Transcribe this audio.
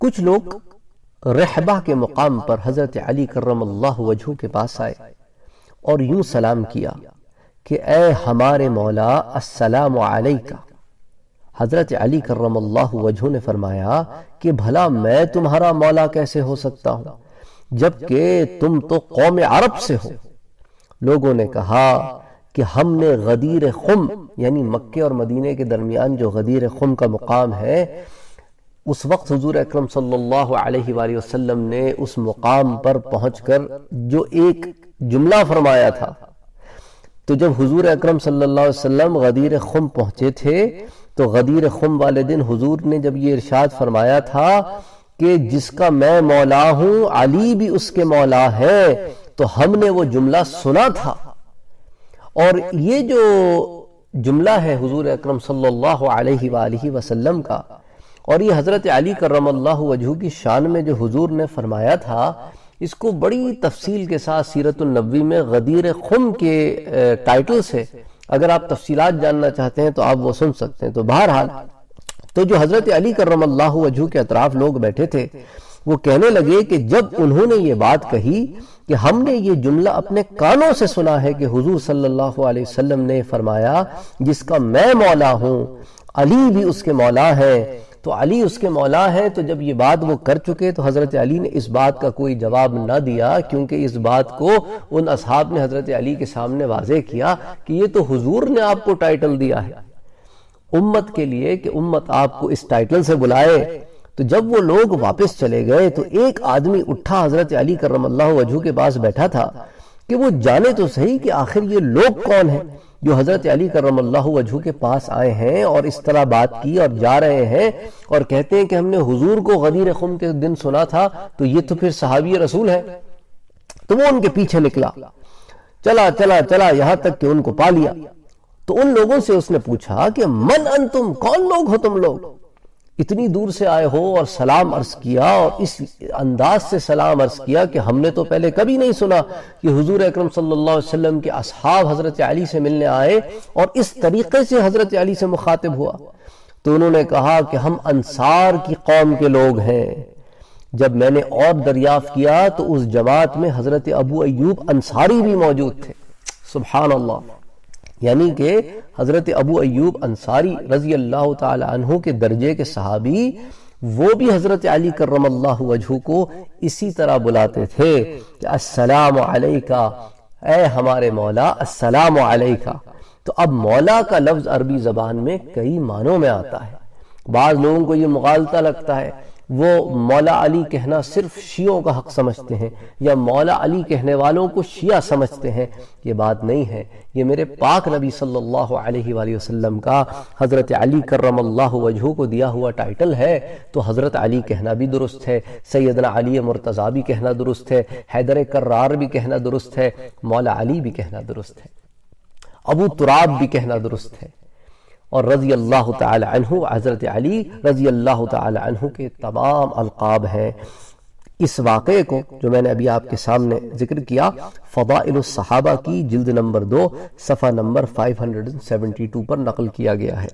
کچھ لوگ رحبہ کے مقام پر حضرت علی کرم اللہ وجہہ کے پاس آئے اور یوں سلام کیا کہ اے ہمارے مولا السلام علیکہ۔ حضرت علی کرم اللہ وجہہ نے فرمایا کہ بھلا میں تمہارا مولا کیسے ہو سکتا ہوں جبکہ تم تو قوم عرب سے ہو۔ لوگوں نے کہا کہ ہم نے غدیر خم، یعنی مکے اور مدینے کے درمیان جو غدیر خم کا مقام ہے، اس وقت حضور اکرم صلی اللہ علیہ وآلہ وسلم نے اس مقام پر پہنچ کر جو ایک جملہ فرمایا تھا، تو جب حضور اکرم صلی اللہ علیہ وسلم غدیر خم پہنچے تھے تو غدیر خم والے دن حضور نے جب یہ ارشاد فرمایا تھا کہ جس کا میں مولا ہوں علی بھی اس کے مولا ہے، تو ہم نے وہ جملہ سنا تھا۔ اور یہ جو جملہ ہے حضور اکرم صلی اللہ علیہ وآلہ وسلم کا، اور یہ حضرت علی کرم اللہ وجہہ کی شان میں جو حضور نے فرمایا تھا، اس کو بڑی تفصیل کے ساتھ سیرت النبوی میں غدیر خم کے ٹائٹل سے اگر آپ تفصیلات جاننا چاہتے ہیں تو آپ وہ سن سکتے ہیں۔ تو بہرحال تو جو حضرت علی کرم اللہ وجہہ کے اطراف لوگ بیٹھے تھے وہ کہنے لگے کہ جب انہوں نے یہ بات کہی کہ ہم نے یہ جملہ اپنے کانوں سے سنا ہے کہ حضور صلی اللہ علیہ وسلم نے فرمایا جس کا میں مولا ہوں علی بھی اس کے مولا ہے، تو علی اس کے مولا ہے، تو جب یہ بات وہ کر چکے تو حضرت علی نے اس بات کا کوئی جواب نہ دیا، کیونکہ اس بات کو ان اصحاب نے حضرت علی کے سامنے واضح کیا کہ یہ تو حضور نے آپ کو ٹائٹل دیا ہے امت کے لیے کہ امت آپ کو اس ٹائٹل سے بلائے۔ تو جب وہ لوگ واپس چلے گئے تو ایک آدمی اٹھا حضرت علی کرم اللہ وجہہ کے پاس بیٹھا تھا کہ وہ جانے تو صحیح کہ آخر یہ لوگ کون ہیں جو حضرت علی کرم اللہ وجہہ کے پاس آئے ہیں اور اس طرح بات کی اور جا رہے ہیں اور کہتے ہیں کہ ہم نے حضور کو غدیر خم کے دن سنا تھا، تو یہ تو پھر صحابی رسول ہے۔ تو وہ ان کے پیچھے نکلا، چلا چلا چلا یہاں تک کہ ان کو پا لیا۔ تو ان لوگوں سے اس نے پوچھا کہ من انتم، کون لوگ ہو تم لوگ، اتنی دور سے آئے ہو، اور سلام عرض کیا اور اس انداز سے سلام عرض کیا کہ ہم نے تو پہلے کبھی نہیں سنا کہ حضور اکرم صلی اللہ علیہ وسلم کے اصحاب حضرت علی سے ملنے آئے اور اس طریقے سے حضرت علی سے مخاطب ہوا۔ تو انہوں نے کہا کہ ہم انصار کی قوم کے لوگ ہیں۔ جب میں نے اور دریافت کیا تو اس جماعت میں حضرت ابو ایوب انصاری بھی موجود تھے۔ سبحان اللہ، یعنی کہ حضرت ابو ایوب انصاری رضی اللہ تعالی عنہ کے درجے کے صحابی، وہ بھی حضرت علی کرم اللہ وجہہ کو اسی طرح بلاتے تھے کہ السلام علیکہ، اے ہمارے مولا السلام علیکہ۔ تو اب مولا کا لفظ عربی زبان میں کئی معنوں میں آتا ہے۔ بعض لوگوں کو یہ مغالطہ لگتا ہے، وہ مولا علی کہنا صرف شیعوں کا حق سمجھتے ہیں یا مولا علی کہنے والوں کو شیعہ سمجھتے ہیں۔ یہ بات نہیں ہے، یہ میرے پاک نبی صلی اللہ علیہ وآلہ وسلم کا حضرت علی کرم اللہ وجہہ کو دیا ہوا ٹائٹل ہے، تو حضرت علی کہنا بھی درست ہے، سیدنا علی مرتضیٰ بھی کہنا درست ہے، حیدر کرار بھی کہنا درست ہے، مولا علی بھی کہنا درست ہے، ابو تراب بھی کہنا درست ہے، اور رضی اللہ تعالی عنہ حضرت علی رضی اللہ تعالی عنہ کے تمام القاب ہیں۔ اس واقعے کو جو میں نے ابھی آپ کے سامنے ذکر کیا، فضائل الصحابہ کی جلد نمبر 2 صفحہ نمبر 572 پر نقل کیا گیا ہے۔